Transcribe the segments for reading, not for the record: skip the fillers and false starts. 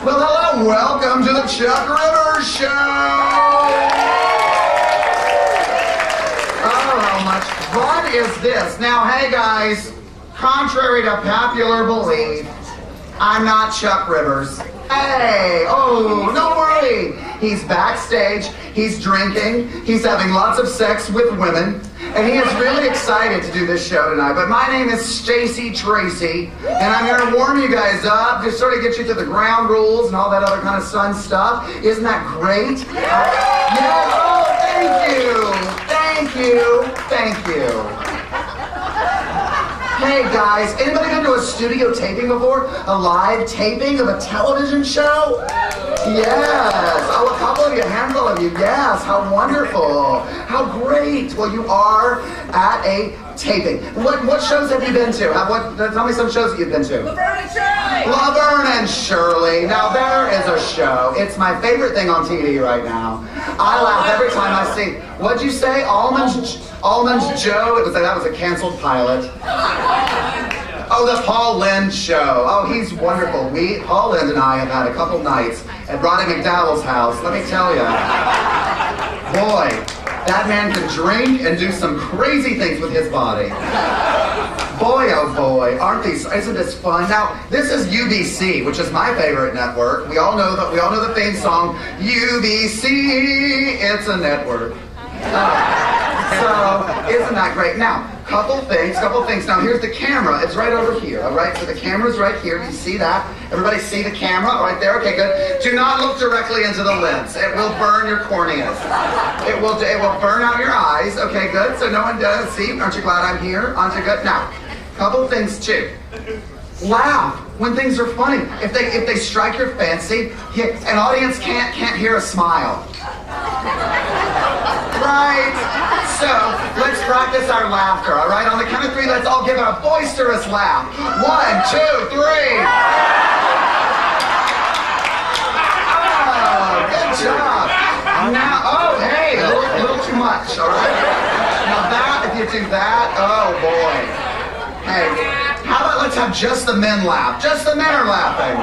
Well, hello, welcome to the Chuck Rivers Show! Oh, how much fun is this? Now, hey guys, contrary to popular belief, I'm not Chuck Rivers. Hey, oh, don't worry. He's backstage, he's drinking, he's having lots of sex with women, and he is really excited to do this show tonight. But my name is Stacy Tracy, and I'm here to warm you guys up, just sort of get you to the ground rules and all that other kind of fun stuff. Isn't that great? Yeah, oh, thank you. Hey guys, anybody been to a studio taping before? A live taping of a television show? Yes. Oh, a couple of you, a handful of you. Yes. How wonderful. How great. Well, you are at a taping. What shows have you been to? Tell me some shows that you've been to. Laverne and Shirley. Laverne and Shirley. Now there is a show. It's my favorite thing on TV right now. I laugh every time I see. What'd you say? Almonds Joe. That was a canceled pilot. Oh, the Paul Lynde Show. Oh, he's wonderful. Paul Lynde and I have had a couple nights at Roddy McDowell's house. Let me tell you, boy, that man can drink and do some crazy things with his body. Boy, oh boy, isn't this fun? Now, this is UBC, which is my favorite network. We all know the theme song, UBC, it's a network. So, isn't that great? Now, couple things. Now, here's the camera. It's right over here, all right? So the camera's right here. Do you see that? Everybody see the camera? Right there? Okay, good. Do not look directly into the lens. It will burn your corneas. It will burn out your eyes. Okay, good. So no one does. See? Aren't you glad I'm here? Aren't you good? Now, couple things, too. Laugh when things are funny. If they strike your fancy, an audience can't hear a smile. Right. So, let's practice our laughter, all right? On the count of three, let's all give a boisterous laugh. 1, 2, 3. Oh, good job. Now, oh, hey, a little too much, all right? Now that, if you do that, oh boy. Hey, how about let's have just the men laugh? Just the men are laughing.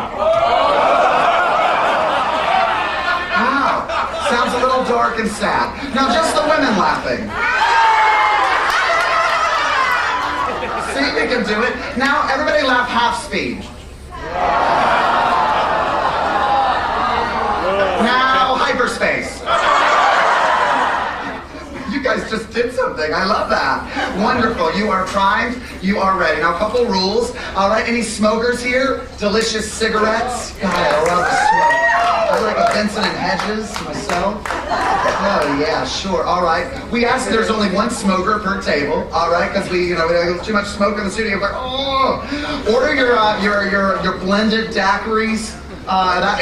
Wow, sounds a little dark and sad. Now just the women laughing. See, we can do it. Now everybody laugh half speed. Now hyperspace. You guys just did something. I love that. Wonderful. You are primed. You are ready. Now, a couple rules. All right, any smokers here? Delicious cigarettes. God, I love smoke. I like a Benson and Hedges myself. Oh, yeah, sure. All right. We ask there's only one smoker per table. All right, because we have too much smoke in the studio. Like, oh, order your blended daiquiris.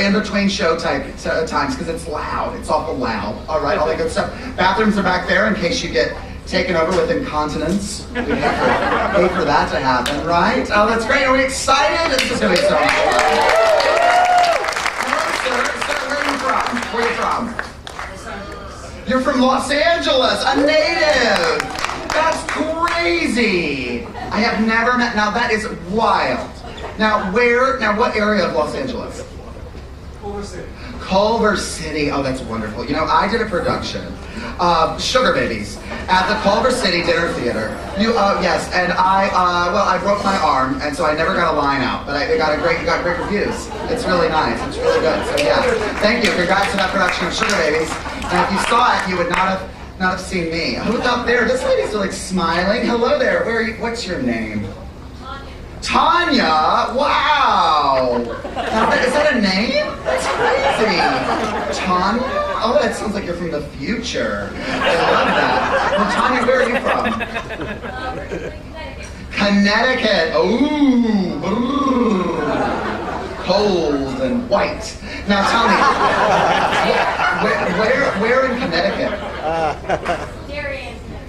In between show times, because it's loud. It's awful loud. All right, all that good stuff. Bathrooms are back there in case you get taken over with incontinence. We have to pay for that to happen, right? Oh, that's great. Are we excited? This is going to be so much fun. Hello, sir, where are you from? You're from Los Angeles, a native. That's crazy. I have never met. Now that is wild. Now what area of Los Angeles? Culver City. Oh, that's wonderful. You know, I did a production of Sugar Babies at the Culver City Dinner Theater. Yes, and I broke my arm, and so I never got a line out, but it got great reviews. It's really nice. It's really good. So yeah, thank you. Congrats to that production of Sugar Babies. And if you saw it, you would not have seen me. Who's up there? This lady's like smiling. Hello there. Where are you? What's your name? Tanya! Wow! Now, is that a name? That's crazy. Tanya? Oh, that sounds like you're from the future. I love that. Well, Tanya, where are you from? Connecticut. Ooh. Cold and white. Now tell me, where in Connecticut?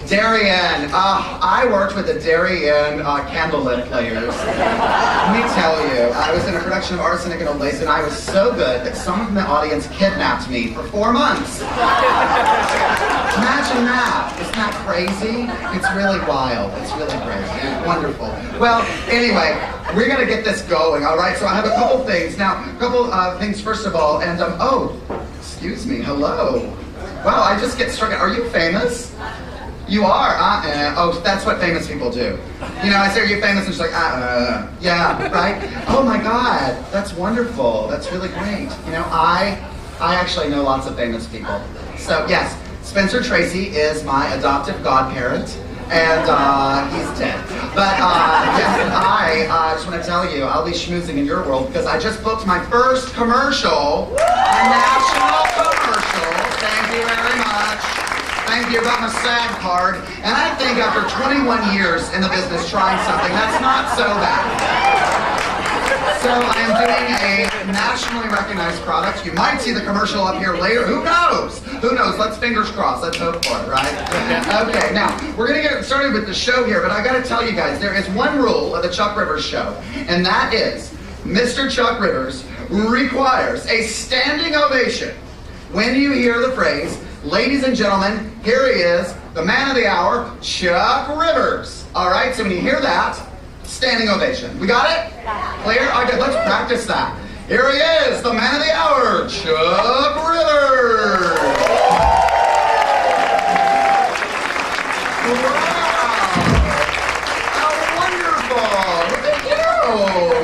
Darien. I worked with the Darien candlelit players. Let me tell you, I was in a production of Arsenic and Old Lace, and I was so good that someone from the audience kidnapped me for 4 months. Imagine that. Isn't that crazy? It's really wild. It's really great. Wonderful. Well, anyway, we're gonna get this going, all right? So I have a couple things. Now, a couple things first of all, and oh, excuse me, hello. Wow, I just get struck. Are you famous? You are? Oh, that's what famous people do. You know, I say, are you famous? And she's like, yeah, right? Oh my God, that's wonderful. That's really great. You know, I actually know lots of famous people. So yes, Spencer Tracy is my adoptive godparent. And he's dead. But yes, and I just want to tell you, I'll be schmoozing in your world because I just booked my first commercial, a national commercial. Thank you very much. Thank you. Got my SAG card. And I think after 21 years in the business trying something, that's not so bad. So I am doing a nationally recognized product. You might see the commercial up here later. Who knows? Who knows? Let's fingers crossed. Let's hope for it, right? Okay, now, we're going to get started with the show here, but I got to tell you guys, there is one rule of the Chuck Rivers Show, and that is Mr. Chuck Rivers requires a standing ovation when you hear the phrase, ladies and gentlemen, here he is, the man of the hour, Chuck Rivers. All right, so when you hear that, standing ovation. We got it? Clear? Okay, let's practice that. Here he is, the man of the hour, Chuck Rivers. Wow. How wonderful. Look at you.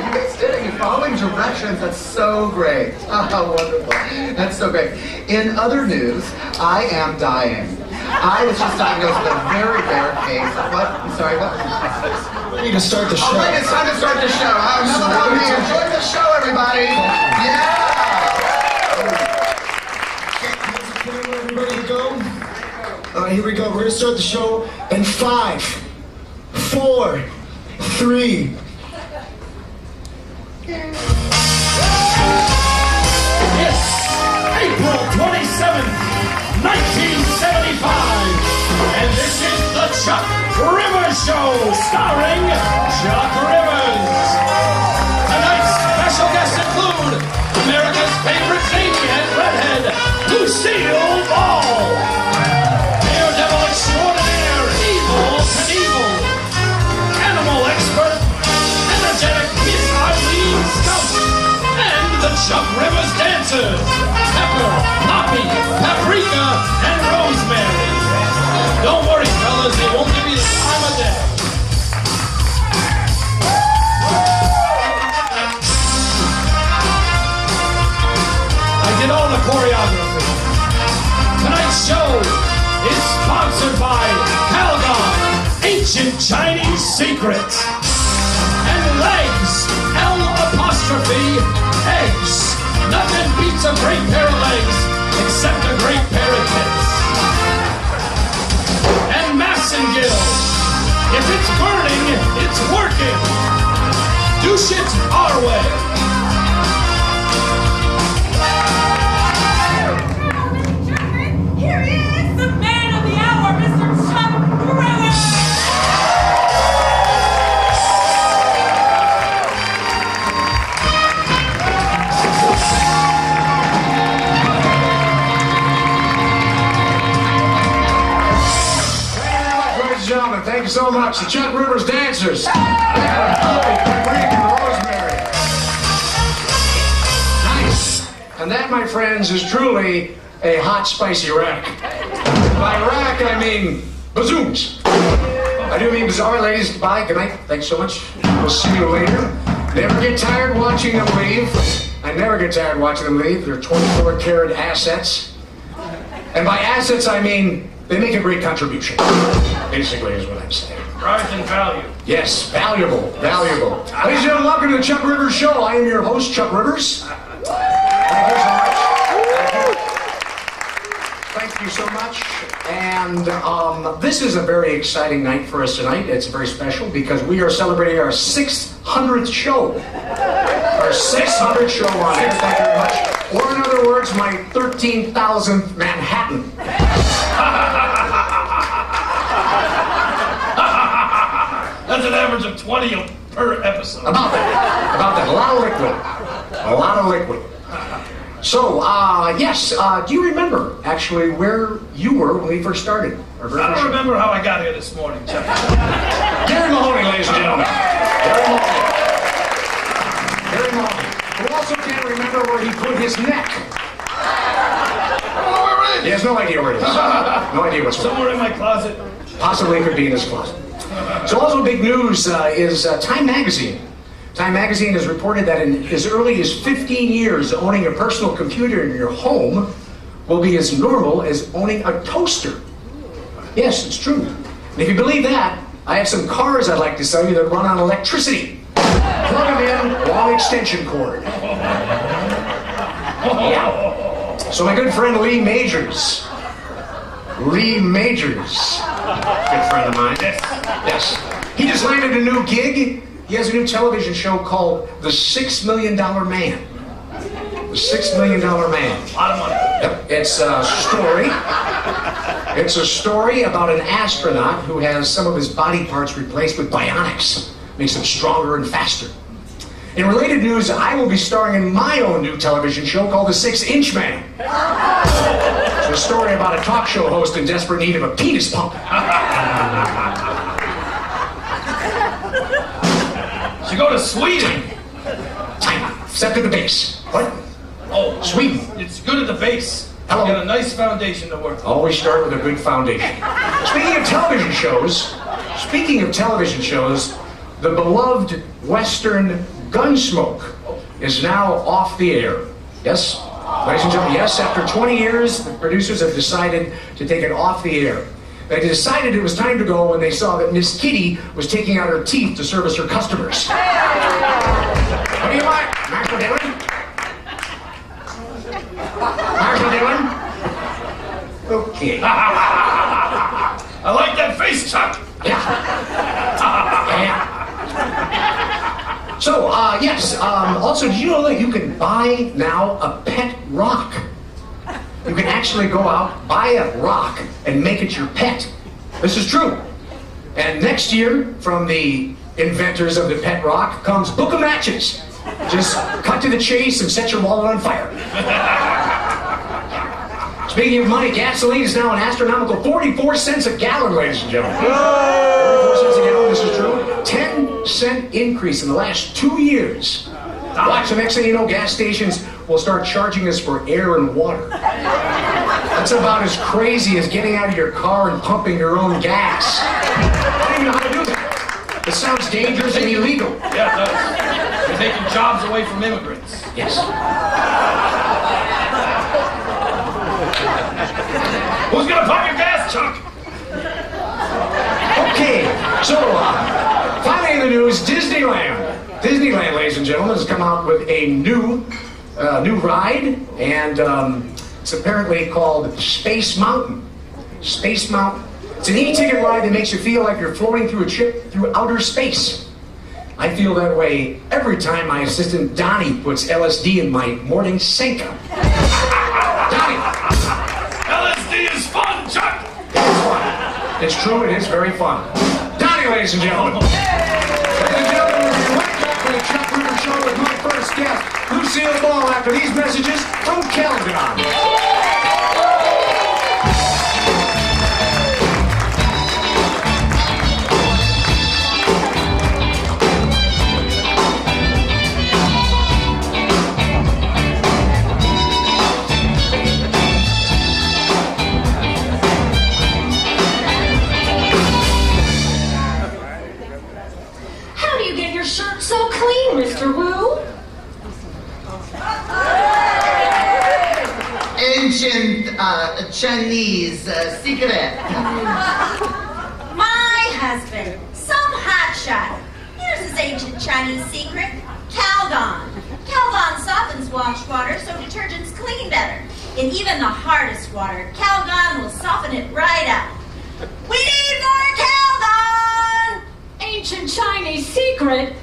You guys did it. You're following directions. That's so great. Oh, how wonderful. That's so great. In other news, I am dying. I was just diagnosed with a very rare case of what? I'm sorry, what? We need to start the show. All right, it's time to start the show. Enjoy the show, everybody. Yeah. Everybody to go? All right, here we go. We're going to start the show in 5, 4, 3. It's April 27th, 1975, and this is the Chuck Rivers Show, starring Chuck Rivers. Tonight's special guests include America's favorite zany and redhead, Lucille Ball, Daredevil extraordinaire, Evil Knievel, animal expert, energetic Miss Arlene Scout, and the Chuck Rivers dancers, Pepper, Poppy, Paprika, and Rosemary. Don't worry, fellas, they won't give you the time of day. I did all the choreography. Tonight's show is sponsored by Calgon, Ancient Chinese Secrets, and Legs, L''Eggs. Nothing beats a great pair of legs except a great pair of tits. And Massengill. If it's burning, it's working. Douche it our way. Here he is, the man of the hour, Mr. Chuck Rivers. Thank you so much. The Chuck Rivers dancers. Rosemary. Nice. And that, my friends, is truly a hot, spicy rack. By rack, I mean bazooms. I do mean bizarre. Ladies, bye. Good night. Thanks so much. We'll see you later. Never get tired watching them leave. I never get tired watching them leave. They're 24-karat assets. And by assets, I mean they make a great contribution. Basically, is what I'm saying. Rise in value. Yes, valuable, valuable. Ladies and gentlemen, welcome to the Chuck Rivers Show. I am your host, Chuck Rivers. Thank you so much. Thank you so much. And this is a very exciting night for us tonight. It's very special because we are celebrating our 600th show. Our 600th show on air. Thank you very much. Or in other words, my 13,000th Manhattan. That's an average of 20 per episode. About that. A lot of liquid. A lot of liquid. So, yes, do you remember, actually, where you were when we first started? I don't remember how I got here this morning, Chuck. Gary Mahoney, ladies and gentlemen. Gary Mahoney. also can't remember where he put his neck. Oh, where is He has no idea where it is. No idea what's wrong. Somewhere in my closet. Possibly could be in his closet. So also big news is Time Magazine. Time Magazine has reported that in as early as 15 years, owning a personal computer in your home will be as normal as owning a toaster. Yes, it's true. And if you believe that, I have some cars I'd like to sell you that run on electricity. Plug them in, long extension cord. Yeah. So my good friend Lee Majors. Good friend of mine. Yes. He just landed a new gig. He has a new television show called The $6 Million Man. The $6 Million Man. A lot of money. Yep. It's a story. It's a story about an astronaut who has some of his body parts replaced with bionics. Makes him stronger and faster. In related news, I will be starring in my own new television show called The 6-Inch Man. It's a story about a talk show host in desperate need of a penis pump. You go to Sweden. Time out. Step to the base. What? Oh, Sweden. It's good at the base. Hello. You got a nice foundation to work. Always start with a good foundation. Speaking of television shows, the beloved Western Gunsmoke is now off the air. Yes, ladies and gentlemen, yes, after 20 years, the producers have decided to take it off the air. They decided it was time to go when they saw that Miss Kitty was taking out her teeth to service her customers. What do you want, Master Dillon? Master Dillon? Okay. I like that face, Chuck. So, yes, also, did you know that you can buy now a pet rock? You can actually go out, buy a rock, and make it your pet. This is true. And next year, from the inventors of the pet rock, comes Book of Matches. Just cut to the chase and set your wallet on fire. Speaking of money, gasoline is now an astronomical 44 cents a gallon, ladies and gentlemen. 44 cents a gallon, this is true. 10-cent increase in the last 2 years. Watch, the next thing you know, gas stations will start charging us for air and water. That's about as crazy as getting out of your car and pumping your own gas. I don't even know how to do that. It sounds dangerous and illegal. Yeah, it does. You're taking jobs away from immigrants. Yes. Who's gonna pump your gas, Chuck? Okay, so finally in the news, Disneyland. Disneyland, ladies and gentlemen, has come out with a new ride, and it's apparently called Space Mountain. Space Mountain. It's an e-ticket ride that makes you feel like you're floating through a ship through outer space. I feel that way every time my assistant Donnie puts LSD in my morning Senka. Donnie! LSD is fun, Chuck! It's fun. It's true, it is very fun. Donnie, ladies and gentlemen. Ladies and gentlemen, we'll be right back to the Chuck River Show with my first guest, Lucille Ball, after these messages from Caledon. So clean, Mr. Wu. Ancient Chinese secret. My husband, some hotshot. Here's his ancient Chinese secret. Calgon. Calgon softens wash water so detergents clean better. In even the hardest water, Calgon will soften it right up. We need more Calgon! Ancient Chinese secret?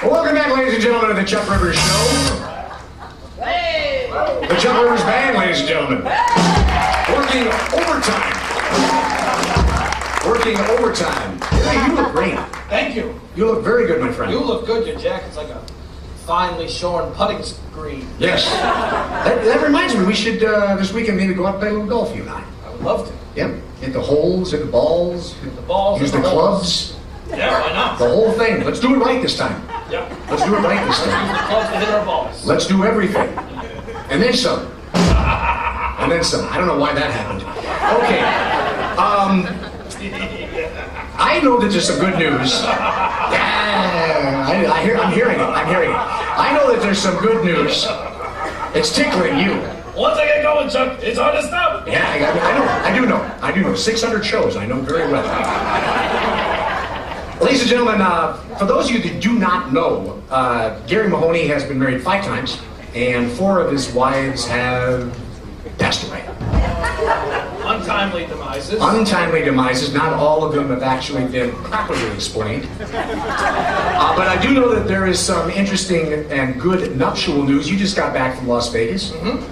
Welcome back, ladies and gentlemen, to the Chuck Rivers Show. Hey! The Chuck Rivers Band, ladies and gentlemen. Working overtime. Working overtime. Hey, you look great. Thank you. You look very good, my friend. You look good. Your jacket's like a finely shorn putting green. Yes. That reminds me, we should this weekend maybe go out and play a little golf, you and I. I would love to. Yep. Hit the holes, hit the balls. Hit the balls. Use the clubs. Yeah, why not? The whole thing. Let's do it right this time. Yeah. Let's do it right this Use the time. clubs to hit our balls. Let's do everything. And then some. And then some. I don't know why that happened. Okay. I know that there's some good news. Yeah, I'm hearing it. I know that there's some good news. It's tickling you. Once I get going, Chuck, it's hard to stop. Yeah, I do know. 600 shows, I know very well. Ladies and gentlemen, for those of you that do not know, Gary Mahoney has been married 5 times, and 4 of his wives have passed away. Untimely demises. Untimely demises. Not all of them have actually been properly explained. But I do know that there is some interesting and good nuptial news. You just got back from Las Vegas. Mm-hmm.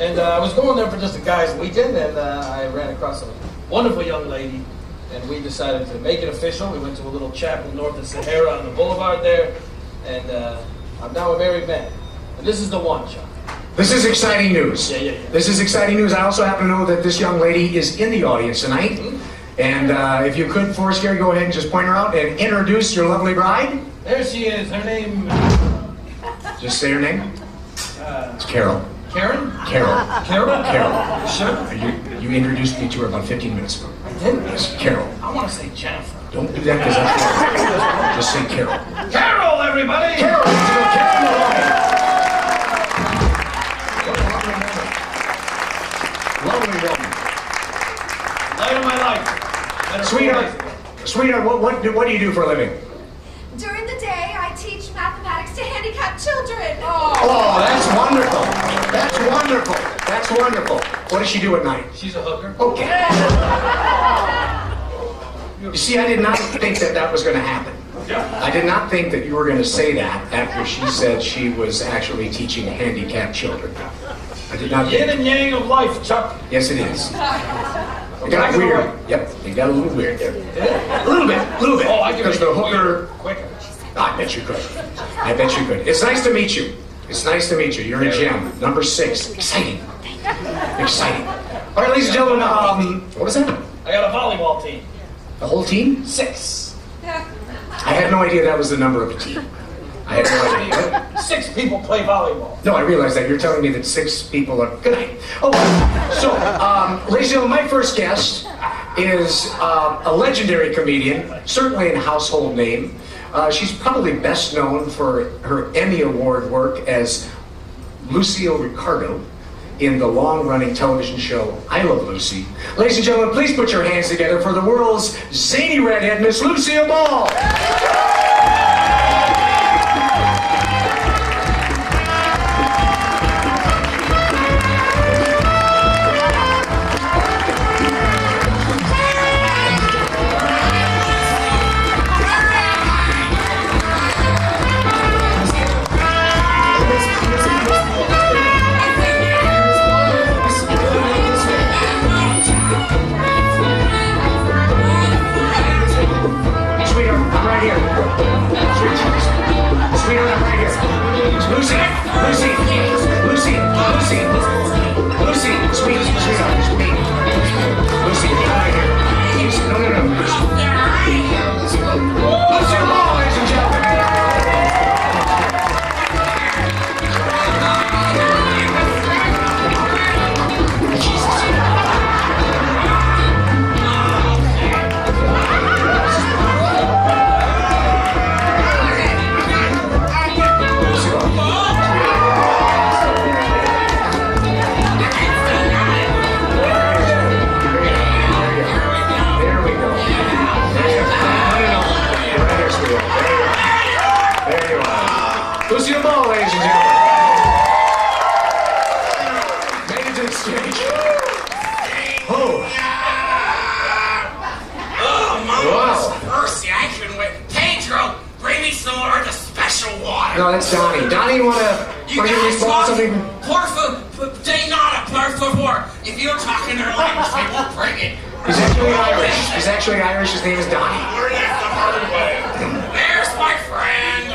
And I was going there for just a guy's weekend, and I ran across a wonderful young lady, and we decided to make it official. We went to a little chapel north of Sahara on the boulevard there, and I'm now a married man. And this is the one, Chuck. This is exciting news. Yeah. This is exciting news. I also happen to know that this young lady is in the audience tonight. Mm-hmm. And if you could, for us, Gary, go ahead and just point her out and introduce your lovely bride. There she is. Her name... Just say her name. It's Carol. Karen? Carol. Carol? Sure. You introduced me to her about 15 minutes ago. I didn't? Yes, Carol. I want to say Jennifer. Don't do that because that's wrong. Just say Carol. Carol, everybody! Carol! Carol Maloney! Lovely woman. Light of my life. Sweetheart, what do you do for a living? During the day, I teach mathematics to handicapped children. Oh, that's wonderful. That's wonderful. What does she do at night? She's a hooker. Okay. You see, I did not think that was going to happen. I did not think that you were going to say that after she said she was actually teaching handicapped children. I did not. Yin and yang of life, Chuck. Yes, it is. It got weird. Yep, it got a little weird there. A little bit. Oh, I can because the hooker. Quicker. I bet you could. It's nice to meet you. You're a gem. Number 6. Exciting. All right, ladies and gentlemen. What was that? I got a volleyball team. The whole team? 6. I had no idea that was the number of a team. I had no idea. 6 people play volleyball. No, I realize that. You're telling me that 6 people are... Good night. Oh, so, ladies and gentlemen, my first guest is a legendary comedian, certainly a household name. She's probably best known for her Emmy Award work as Lucille Ricardo in the long-running television show I Love Lucy. Ladies and gentlemen, please put your hands together for the world's zany redhead, Miss Lucille Ball. No, that's Donnie. Donnie, you want to respond to something? Por favor. If you're talking their language, they won't bring it. He's actually Irish. His name is Donnie. There's my friend.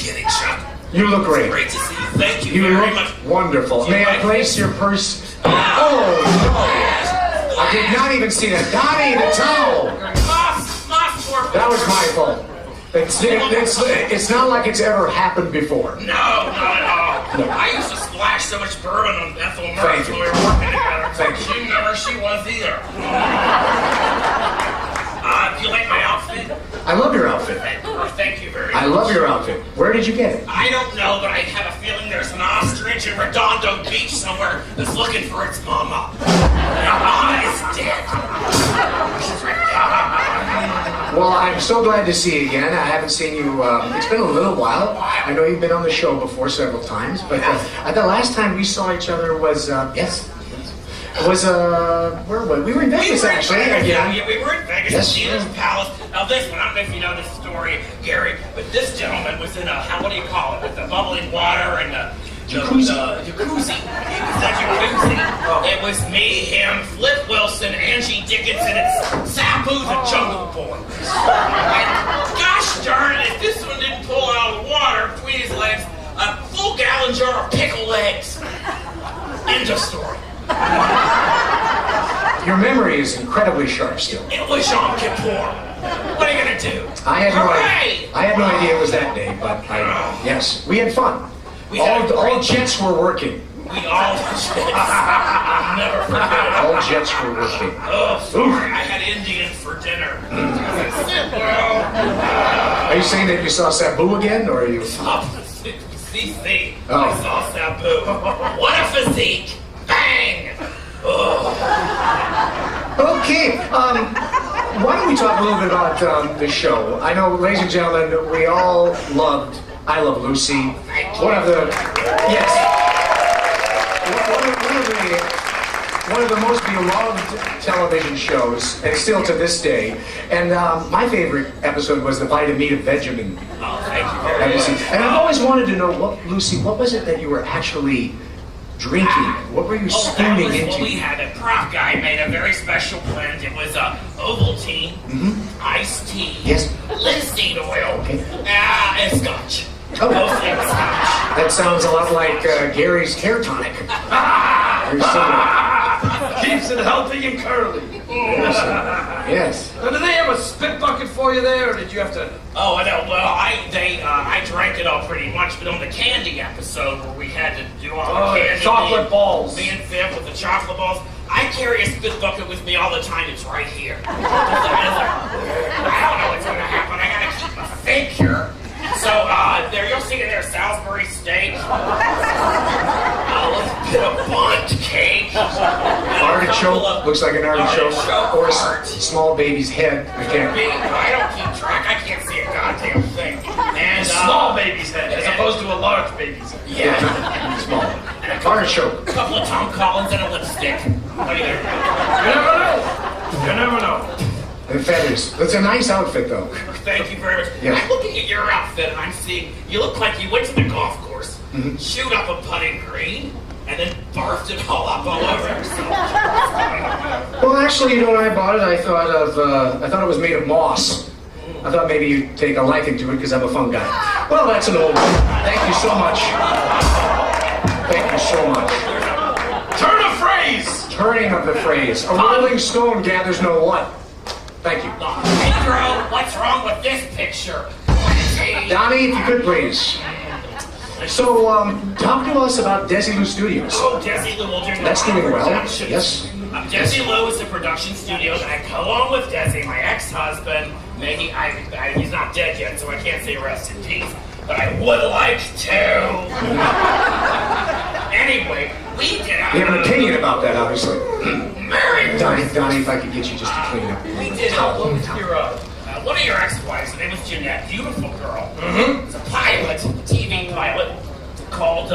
kidding, Chuck. You look great. Great to see you. Thank you You very look much. wonderful. May I place your purse? Oh, no. I did not even see that. Donnie, the towel. That was my fault. It's not like it's ever happened before. No, not at all. No. I used to splash so much bourbon on Ethel Thank Mertz you. when we were working together. Thank you. She never, she was either. Do you like my outfit? I love your outfit. Thank you very much. I love your outfit. Where did you get it? I don't know, but I have a feeling there's an ostrich in Redondo Beach somewhere that's looking for its mama. Their mama is dead. She's right there. Well, I'm so glad to see you again. I haven't seen you, it's been a little while. I know you've been on the show before several times, but the last time we saw each other was, where were we? We were in Vegas, actually. Yeah, we were in Vegas at Yes. Caesar's Palace. Now this one, I don't know if you know this story, Gary, but this gentleman was in a, what do you call it, with the bubbling water and the Jacuzzi. Jacuzzi. It was a jacuzzi. It was me, him, Flip Wilson, Angie Dickinson, and Sabu the Jungle Boy. And gosh darn it, if this one didn't pull out of the water between his legs, a full gallon jar of pickled eggs. End of story. Your memory is incredibly sharp still. It was Yom Kippur. What are you gonna do? I had Hooray! no idea it was that day, but yes, we had fun. All jets were working. We all jets. I'll never forget it. All jets were working. Oh, sorry, I had Indian for dinner. Well, Are you saying that you saw Sabu again, or are you? CC. Oh. I saw Sabu. What a physique! Bang! Oh. Okay, why don't we talk a little bit about the show? I know, ladies and gentlemen, we all loved I Love Lucy. One of the most beloved television shows, and still to this day. And my favorite episode was the Vitamin of Benjamin. Oh, thank you very much. And I've always wanted to know, Lucy, what was it that you were actually drinking? What were you spooning into? Well, we had a prop guy made a very special blend. It was Ovaltine, iced tea, Yes. linseed oil, Okay. and scotch. Oh. Both things scotch. That sounds a lot like Gary's hair tonic. Very similar. Keeps it healthy and curly. Yes. Now, did they have a spit bucket for you there, or did you have to? Oh, I know. Well, I drank it all pretty much, but on the candy episode where we had to do all the candy, chocolate balls. Me and Viv with the chocolate balls. I carry a spit bucket with me all the time. It's right here. I don't know what's going to happen. I got to keep my figure. So there you'll see in there Salisbury steak, a little bit of bundt cake, Artichoke. Looks like an artichoke. Or a small baby's head. I don't keep track. I can't see a goddamn thing. And Small baby's head, as opposed to a large baby's head. yeah, Small. and a Artichoke. couple of Tom Collins and a lipstick. What do you think? You never know. You never know. And feathers. That's a nice outfit, though. Thank you very much. Yeah. I'm looking at your outfit and I'm seeing you look like you went to the golf course, shoot up a putting green, and then barfed it all up all over yourself. Well, actually, when I bought it, I thought it was made of moss. I thought maybe you'd take a liking to it because I'm a fun guy. Well, that's an old one. Thank you so much. Thank you so much. Turn of phrase. Turning of the phrase. A rolling stone gathers no what. Thank you. Pedro, what's wrong with this picture? Donnie, if you could please. So, talk to us about Desilu Studios. Oh, Desilu will do That's doing well. productions. Yes. Desilu is the production studio that I co-own with Desi, my ex-husband. He's not dead yet, so I can't say rest in peace. But I would like to. Anyway, we did. We have an opinion about that, obviously. Mary. Donnie, if I could get you just to clean up. We did one of your ex-wives, her name was Jeanette, beautiful girl. It's a pilot, a TV pilot, called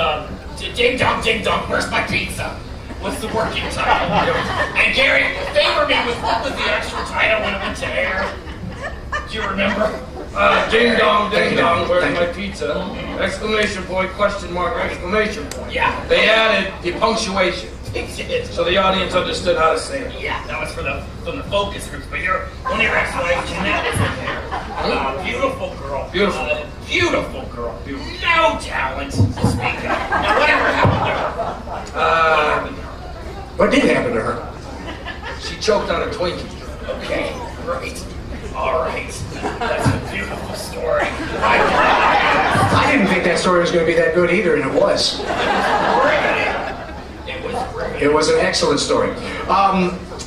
Ding Dong, Ding Dong, Where's My Pizza? What's the working title? And Gary, favor me with what was the actual title when it went to air? Do you remember? Ding dong, ding dong, where's Thank my you. pizza? Exclamation point, question mark, exclamation point. Yeah. They added the punctuation. So the audience understood how to say it. Yeah, that was from the focus groups. But one of your ex-wives, Jeanette, is in there. Beautiful girl. Beautiful. Beautiful girl. No talent to speak of. Now, whatever happened to her? What did happen to her? She choked on a Twinkie. Okay, great. All right. That's a beautiful story. I didn't think that story was going to be that good either, and it was. It was an excellent story.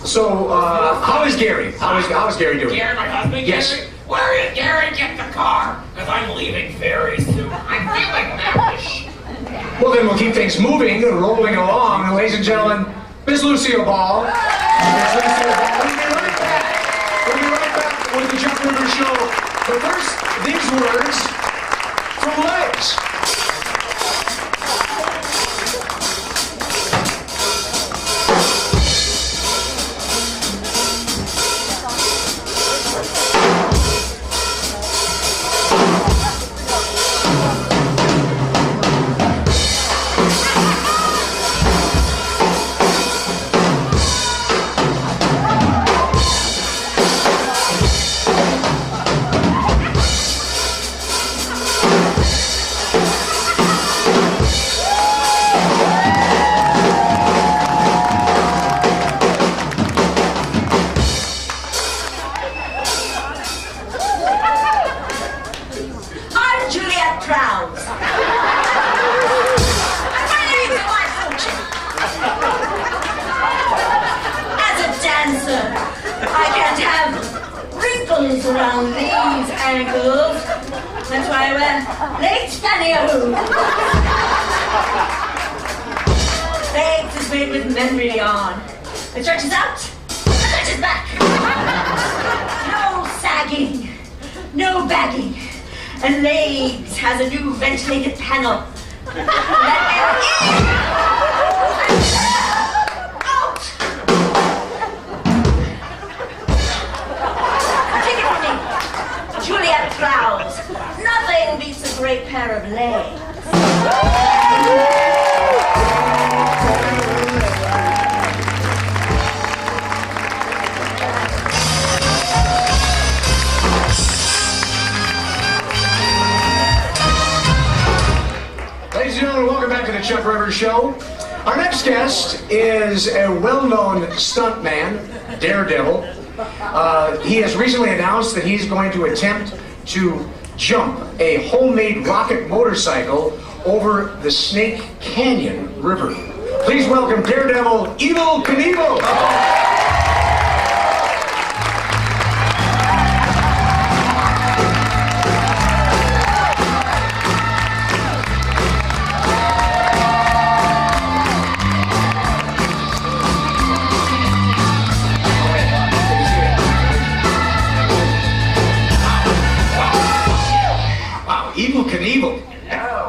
So, how is Gary? How is Gary doing? Gary, my husband? Yes. Gary? Where is Gary? Get the car, because I'm leaving very soon. I'm feeling malnourished. Well, then we'll keep things moving and rolling along. Ladies and gentlemen, Miss Lucille Ball. Miss Lucille Ball. We'll be right back. We'll be right back with the Chuck Rivers Show. But first, these words from Legs. Around these ankles. That's why I wear late pantyhose. Legs is made with memory yarn. It stretches out, stretches back. No sagging, no bagging. And legs has a new ventilated panel. Let air in. Juliet Clouds. Nothing beats a great pair of legs. Ladies and gentlemen, welcome back to the Chuck Rivers Show. Our next guest is a well-known stuntman, Daredevil. He has recently announced that he's going to attempt to jump a homemade rocket motorcycle over the Snake Canyon River. Please welcome Daredevil Evel Knievel.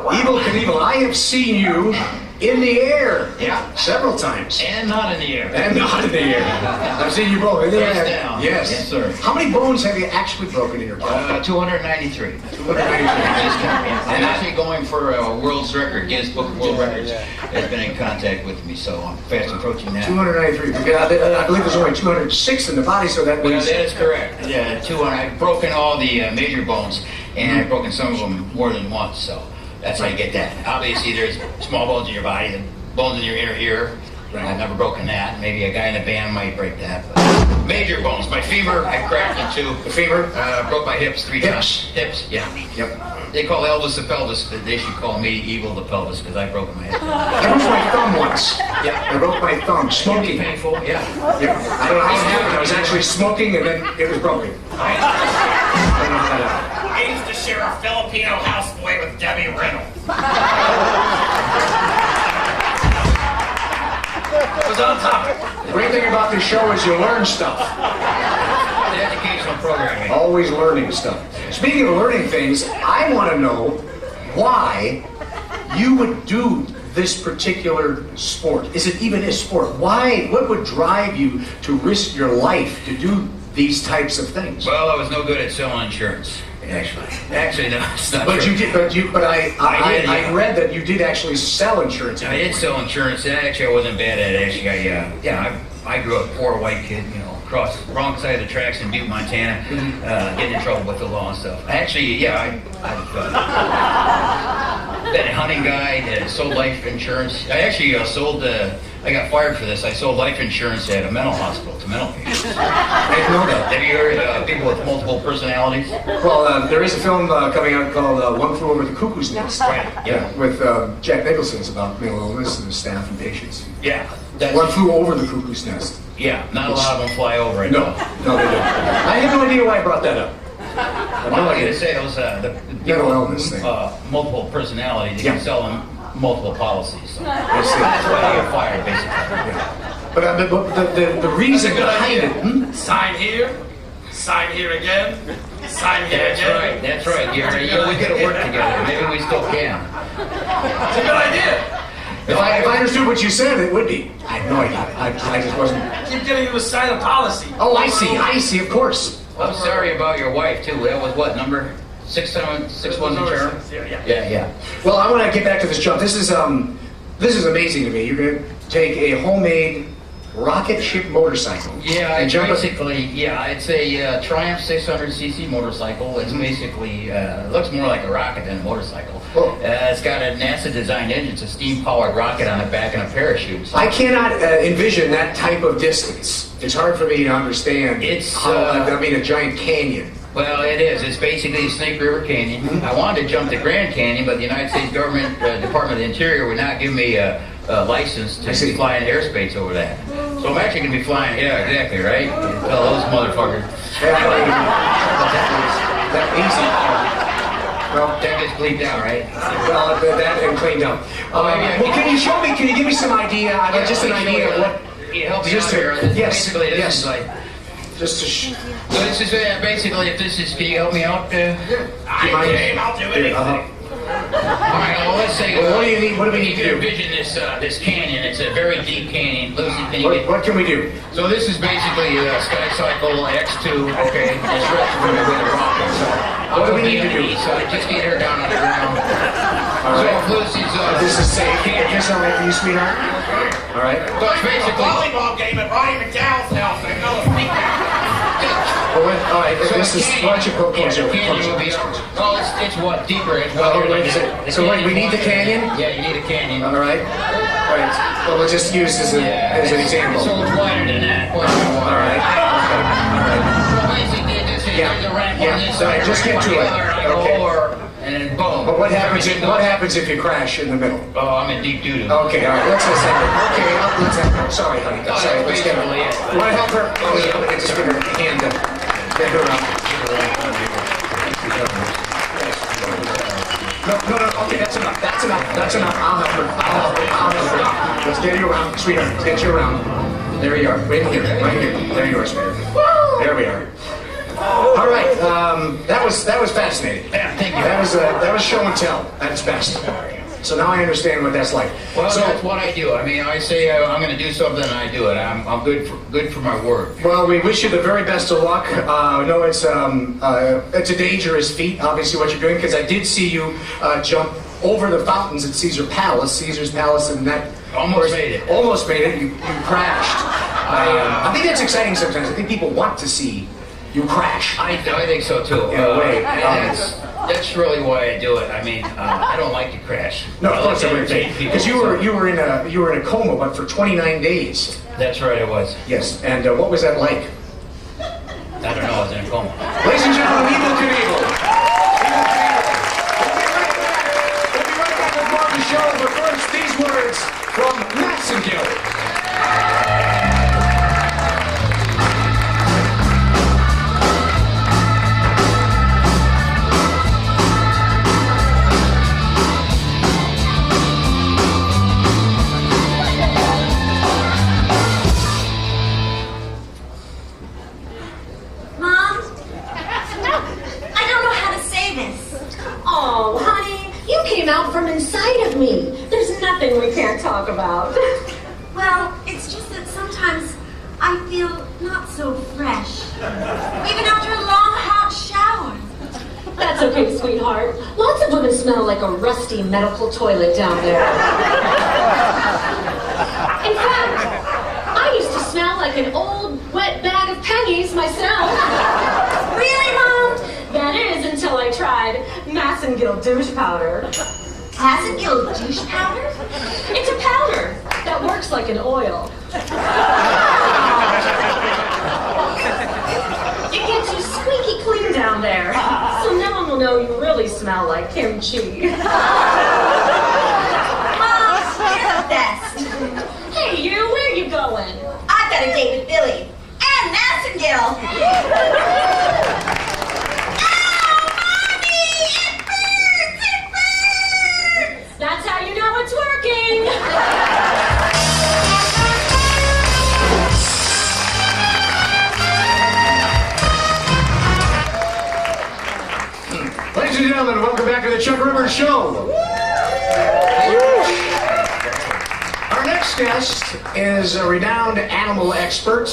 Evel Knievel, I have seen you in the air several times. And not in the air. And not in the air. I've seen you both in the air. Down. Yes. Yes, sir. How many bones have you actually broken in your body? 293. 293. I'm actually going for a world's record. Guinness Book of World Records has been in contact with me, so I'm fast approaching that. 293. I believe there's only 206 in the body, so that means... that is correct. Yeah, 200. I've broken all the major bones, and I've broken some of them more than once, so that's how you get that. Obviously, there's small bones in your body, and bones in your inner ear. Right. I've never broken that. Maybe a guy in a band might break that. But major bones. My femur, I cracked in two. The femur? Broke my hips 3 times. Hips, yeah. Yep. They call Elvis the pelvis, but they should call me Evil the pelvis, because I broke my hip. I broke my thumb once. Yeah, I broke my thumb. Smoking. Painful, yeah. Yeah. I don't know how it happened. I was actually smoking, and then it was broken. I used to share a Filipino houseboy with Debbie Reynolds. Was on topic. The great thing about this show is you learn stuff. The educational programming. Always learning stuff. Speaking of learning things, I want to know why you would do this particular sport. Is it even a sport? Why? What would drive you to risk your life to do these types of things? Well, I was no good at selling insurance. Actually, no, it's not But true. you did. But I yeah. read that you did actually sell insurance. I did sell insurance, and actually I wasn't bad at it. Actually, I grew up poor white kid, across the wrong side of the tracks in Butte, Montana, getting in trouble with the law and stuff. Actually, I've been a hunting guy, sold life insurance. I actually sold. I got fired for this. I sold life insurance at a mental hospital to mental patients. I didn't know that. Have you heard people with multiple personalities? Well, there is a film coming out called One Flew Over the Cuckoo's Nest. Right. Yeah. With Jack Nicholson. It's about mental illness and staff and patients. Yeah. One Flew Over the Cuckoo's Nest. Yeah. Not a lot of them fly over it. No, they don't. I have no idea why I brought that up. Well, I was going to say those the mental illness thing. Multiple personalities. You can sell them multiple policies. So. That's why they get fired, basically. Yeah. But the reason behind it. Sign here again, sign here again. That's right, Gary. We could have worked together. Maybe we still can. It's a good idea. If I understood what you said, it would be. I have no idea. I just wasn't. I keep getting you to sign a policy. Oh, I see, of course. I'm sorry about your wife, too. That was what, number 661 insurance? Yeah. Well, I want to get back to this jump. This is amazing to me. You're going to take a homemade rocket ship motorcycle. Yeah, it's a Triumph 600cc motorcycle. It's basically, looks more like a rocket than a motorcycle. It's got a NASA-designed engine. It's a steam-powered rocket on the back and a parachute. So. I cannot envision that type of distance. It's hard for me to understand. It's a giant canyon. Well, it is. It's basically Snake River Canyon. I wanted to jump the Grand Canyon, but the United States government, Department of the Interior, would not give me a license to fly in airspace over that. So I'm actually going to be flying. Yeah, exactly, right? Tell those motherfuckers. That easy. Well, that gets bleeped out, right? Well, that and cleaned up. Can you show me? Can you give me some idea? Just an idea of what. Help me out here. Yes. Basically, this is like. Just to. So this is basically. If this is, can you help me out? I'll do anything. All right. Well, let's say. What do you need? What do we need to do? Envision this canyon. It's a very deep canyon. Lucy, can you what can we do? So this is basically Sky Cycle X2. Okay. It's right from the rocket. So what do we need to do? So just get her down on the ground. All right. So Lucy's. This is safe. This is all right for you, sweetheart. All right. So it's basically volleyball game at Ronnie McDowell's house. I know. All right. This is. Why don't you put closer? Oh, it's what deeper. It's what So wait, we need the canyon. Yeah, you need a canyon. All right. Well, we'll just use this as an example. So it's wider than that. All right. So basically, this is the ramp on this side. Just get to it. Okay. And then boom. But what happens if you crash in the middle? Oh, I'm in deep doo-doo. Okay, all right. Let's have it. Okay, let's have it. Sorry, honey. Sorry. Let's get her. You want to help her? Just give her a hand to get her up. No. Okay, that's enough. I'll help her. Let's get you around, sweetheart. Let's get you around. There you are. Right here. There you are, sweetheart. There we are. All right. That was fascinating. Yeah, thank you. That was show and tell at its best. So now I understand what that's like. Well, that's what I do. I mean, I say I'm going to do something, and I do it. I'm good for my word. Well, we wish you the very best of luck. No, it's a dangerous feat, obviously, what you're doing, because I did see you jump over the fountains at Caesar's Palace, and that almost made it. Almost made it. You crashed. I think that's exciting sometimes. I think people want to see you crash. I think so too. In a way. That's really why I do it. I mean, I don't like to crash. No, of course I wouldn't. Because you were in a coma, but for 29 days. That's right, I was. Yes. And what was that like? I don't know. I was in a coma. Ladies and gentlemen, Evil Knievel. We'll be right back with more of the show. But first, these words from Massengill. Out from inside of me. There's nothing we can't talk about. Well, it's just that sometimes I feel not so fresh. Even after a long hot shower. sweetheart. Lots of women smell like a rusty medical toilet down there. In fact, I used to smell like an old, wet bag of pennies myself. Really, Mom? That is, until I tried Macintosh douche powder. Macintosh douche powder? It's a powder that works like an oil. It gets you squeaky clean down there, so no one will know you really smell like kimchi. Mom, you're the best. Hey, you, where you going? I've got a date with Billy and Macintosh. That's how you know it's working! Ladies and gentlemen, welcome back to the Chuck Rivers Show. Our next guest is a renowned animal expert,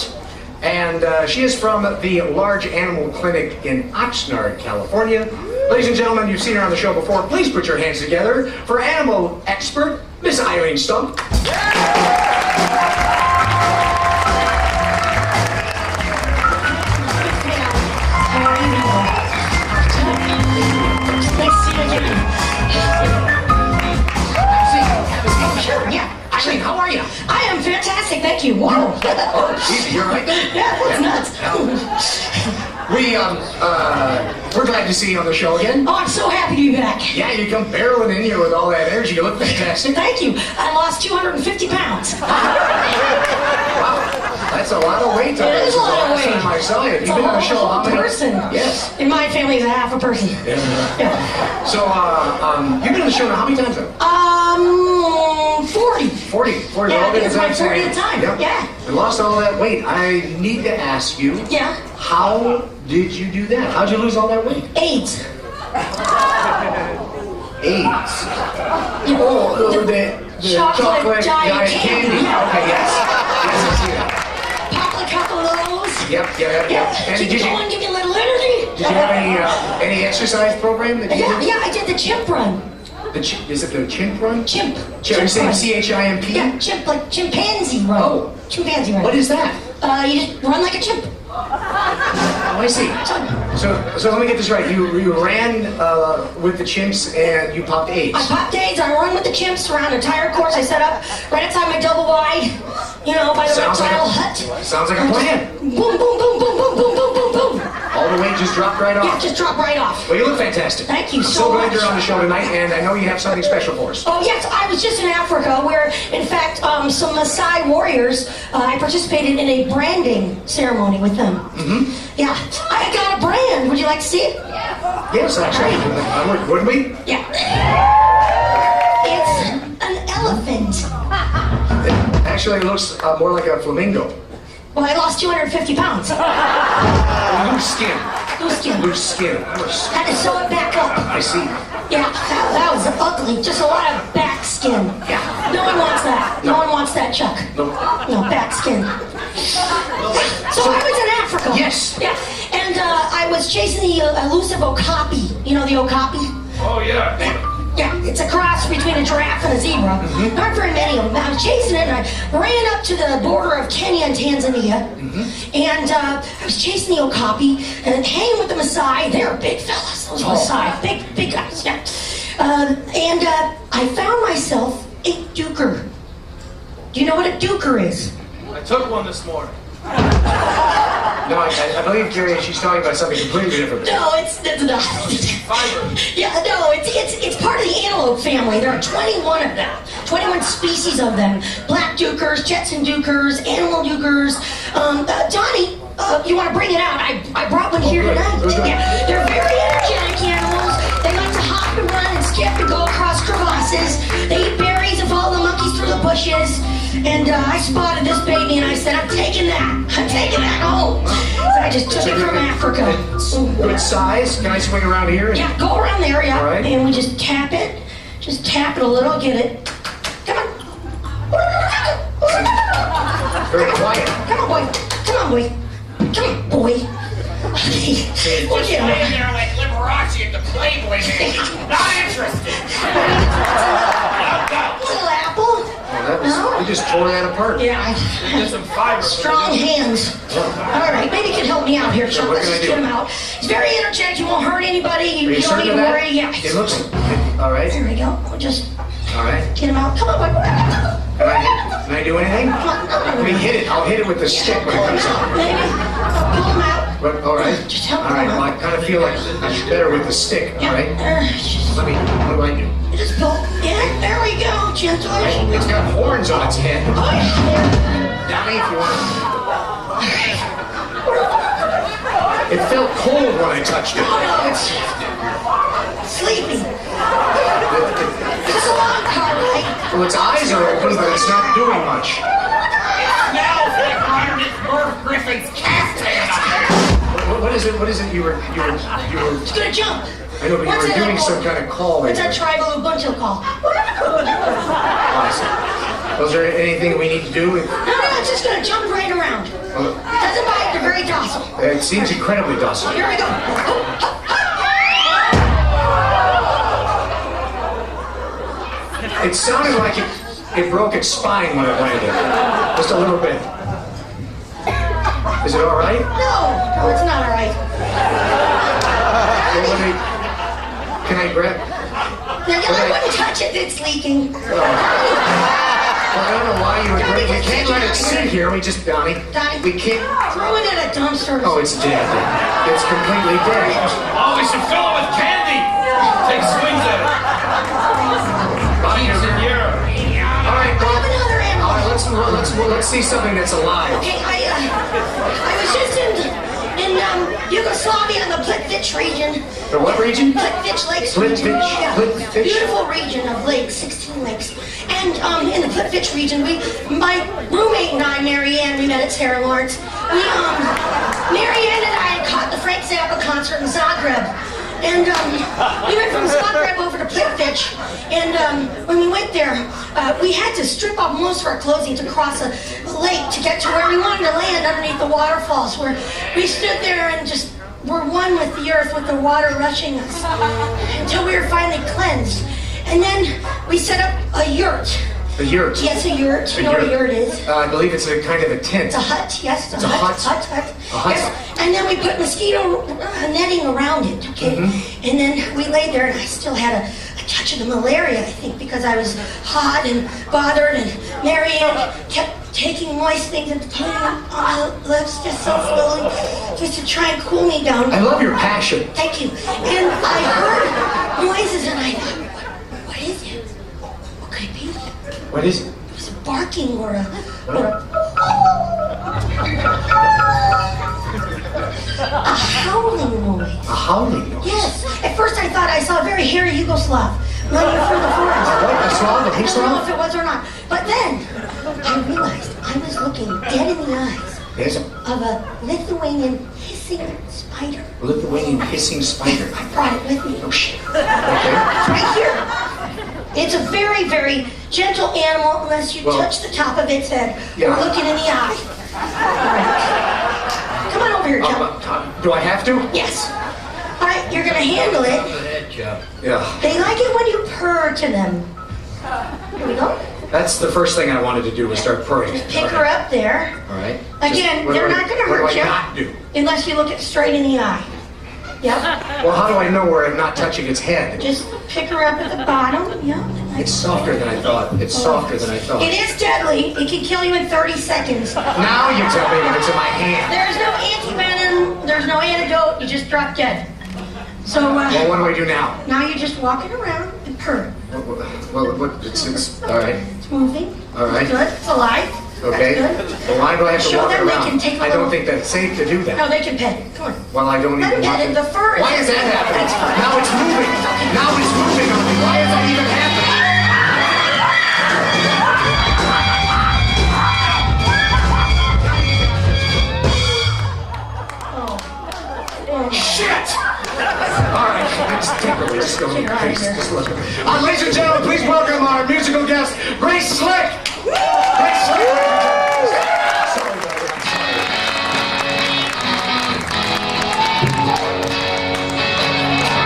and she is from the Large Animal Clinic in Oxnard, California. Ladies and gentlemen, you've seen her on the show before. Please put your hands together for animal expert, Miss Irene Stump. Sure, yeah. Irene, how are you? I am fantastic, thank you. Wow. Oh, easy, you're right there? Yeah, that's nuts. We're glad to see you on the show again. Oh, I'm so happy to be back. Yeah, you come barreling in here with all that energy. You look fantastic. Thank you. I lost 250 pounds. Wow, that's a lot of weight. It is a lot of weight. I saw you. It's You've been on the show how many? person. Yes. In my family, it's a half a person. Yeah. Yeah. So, you've been on the show now how many times? 40. 40. Yeah, I think it's my 40th time. Yep. Yeah. You lost all that weight. I need to ask you. Yeah. How did you do that? How'd you lose all that weight? AIDS. AIDS. Oh, the chocolate giant candy. Okay, yes. Yes, I see that. Pop a couple of those. Yep. And Keep did it going, give you a little energy. Did you have any exercise program that you did? Yeah, I did the chimp run. Is it the chimp run? Chimp. You're saying CHIMP? Yeah, chimp, like chimpanzee run. Oh. Chimpanzee run. What is that? You just run like a chimp. Oh, I see. So let me get this right. You ran with the chimps and you popped AIDS. I popped AIDS. I run with the chimps around an entire course I set up right outside my double wide, by the reptile hut. Sounds like a plan. Boom, boom, boom, boom, boom, boom, boom, boom, boom. All the weight just dropped right off. Yeah, just dropped right off. Well, you look fantastic. Thank you I'm so glad much. you're on the show tonight, and I know you have something special for us. Oh, yes, I was just in Africa where, in fact, some Maasai warriors, I participated in a branding ceremony with them. Mm-hmm. Yeah, I got a brand. Would you like to see it? Yes, actually. Would we? Yeah. It's an elephant. It actually looks more like a flamingo. Well, I lost 250 pounds. Loose skin. Loose skin. Loose skin. Had to sew it back up. I see. Yeah, that was ugly. Just a lot of back skin. Yeah. No one wants that. No one wants that, Chuck. No. No, back skin. So I was in Africa. Yes. Yeah, and I was chasing the elusive okapi. You know the okapi? Oh, yeah. Yeah, it's a cross between a giraffe and a zebra. Mm-hmm. Not very many of them. I was chasing it, and I ran up to the border of Kenya and Tanzania. Mm-hmm. And I was chasing the okapi and hanging with the Maasai. They're big fellas, those Maasai. Big guys, yeah. And I found myself a duker. Do you know what a duker is? I took one this morning. No, I believe, Gary, she's talking about something completely different. No, it's not. Fiber. Yeah, no, it's part of the antelope family. There are 21 of them. 21 species of them. Black dukers, Jetson dukers, animal dukers. Johnny, you want to bring it out? I brought one here tonight. Good. Yeah, they're very energetic animals. They like to hop and run and skip and go across crevasses. They eat berries and follow the monkeys through the bushes. And I spotted this baby and I said, I'm taking that home. So I just took it from Africa. Good size. Can I swing around here? Yeah, go around there, yeah. All right. And we just tap it. Just tap it a little, get it. Come on. Very quiet. Come on, boy. Come on, boy. Come on, boy. Just laying there like paparazzi at the Playboy Mansion. Not interested. Little apple. Oh, you just tore that apart. Yeah. You get some fiber. Strong hands. All right, maybe you can help me out here, Chuck. what Let's can I just do? get him out. He's very energetic. He won't hurt anybody. You don't certain need of to that? worry. Yeah. It looks. All right. There we go. We'll just All right. get him out. Come on, boy. Can I do anything? Let me hit it. I'll hit it with the stick when it comes out. Maybe. Pull him out. But, all right. Just help All him right. out. Well, I kind of feel like I'm better with the stick. All right. Just Let me. What do I do? just pull. Yeah. There we go. Gentle. All right. It's got horns on its head. Oh, yeah. Donnie, if you want. It felt cold when I touched it. Oh, no, it's sleepy. It's a long car ride. Well, its eyes are open, but it's not doing much. Smells like Meredith Merv Griffin's caftan up there. What is it? What is it? You were. It's gonna jump. I know, but you were doing some kind of call. It's a tribal Ubuntu call. Was there anything we need to do? No, it's just gonna jump right around. Well, Doesn't bite, they're very docile. it seems incredibly docile. Here we go. It sounded like it broke its spine when it landed. Just a little bit. Is it all right? No, it's not all right. Well, can I grab? Now, I wouldn't touch it, it's leaking. Well, I don't know why you would bring. We can't let it sit here. We just, Donnie. We can't. Throw it in a dumpster. Oh, it's dead. It's completely dead. Oh, we should fill it with candy. Take swings at it. Keeps in Europe. All right, I have another animal. all right. Let's see something that's alive. Okay, I was just in Yugoslavia in the Plitvice region. The what region? Plitvice Lakes Plitvice. region. Yeah. Plitvice. Beautiful region of lakes, 16 lakes. And in the Plitvice region, my roommate and I, Marianne, we met at Sarah Lawrence. Marianne and I had caught the Frank Zappa concert in Zagreb. And we went from Zagreb over to Plitvice. And when we went there, we had to strip off most of our clothing to cross a lake to get to where we wanted to land underneath the waterfalls, where we stood there and just were one with the earth, with the water rushing us, until we were finally cleansed. And then we set up a yurt. A yurt? Yes, a yurt. You know what a yurt is? I believe it's a kind of a tent. It's a hut, yes. It's a hut? Hut. A hut? Yes. And then we put mosquito netting around it, okay? Mm-hmm. And then we laid there, and I still had a touch of the malaria, I think, because I was hot and bothered, and Marianne kept taking moist things and putting them on my lips just so slowly, just to try and cool me down. I love your passion. Thank you. And I heard noises, and I thought, what is it? What could it be? What is it? It was barking or a howling noise. A howling noise? Yes. At first I thought I saw a very hairy Yugoslav running through the forest. What? A sloth? A I big don't know sloth? if it was or not. But then I realized I was looking dead in the eyes Yes. of a Lithuanian hissing spider. Lithuanian hissing spider. I brought it with me. Oh, shit. It's right here. It's a very, very gentle animal unless you touch the top of its head or look it in the eye. Right. Come on over here, Chuck. Do I have to? Yes. All right, you're going to handle it. Yeah. They like it when you purr to them. Here we go. That's the first thing I wanted to do was start purring. Just pick her up there. All right. Again, they're not going to hurt you. What do I not do? Unless you look it straight in the eye. Yep. Well, how do I know where I'm not touching its head? Just pick her up at the bottom. Yep. It's softer than I thought. It's softer than I thought. It is deadly. It can kill you in 30 seconds. Now you tell me when it's in my hand. There's no anti-venom. There's no antidote. You just drop dead. So, well, what do I do now? Now you're just walking around and purr. Well, it's all right. It's moving. All right. It's good. It's alive. Okay. That's good. Well, why do I have to Show walk them around? they can take a I don't little- think that's safe to do that. No, they can pet it. Come on. Well, I don't Let even them want pet it. to. The fur is... Why is that happening? Now it's moving. Now it's moving on me. Why is that even happening? Shit! All right, let's take her. Just go. Just look. Ladies and gentlemen, please welcome our musical guest, Grace Slick. Grace Slick. Sorry, brother. I'm sorry.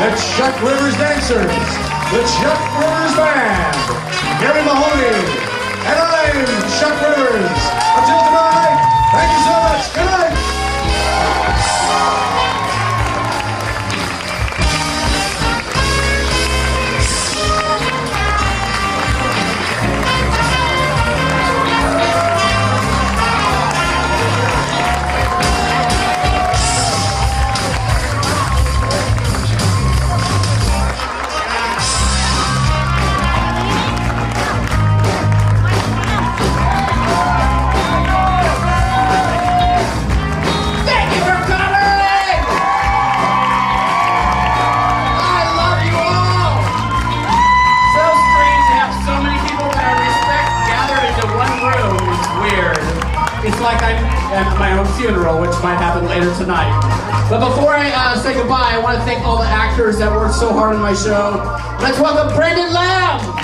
The Chuck Rivers Dancers, the Chuck Rivers Band, Gary Mahoney, and I'm Chuck Rivers. Until tomorrow night, thank you so much. Good night. Like I'm at my own funeral, which might happen later tonight. But before I say goodbye, I want to thank all the actors that worked so hard on my show. Let's welcome Brendan Lamb.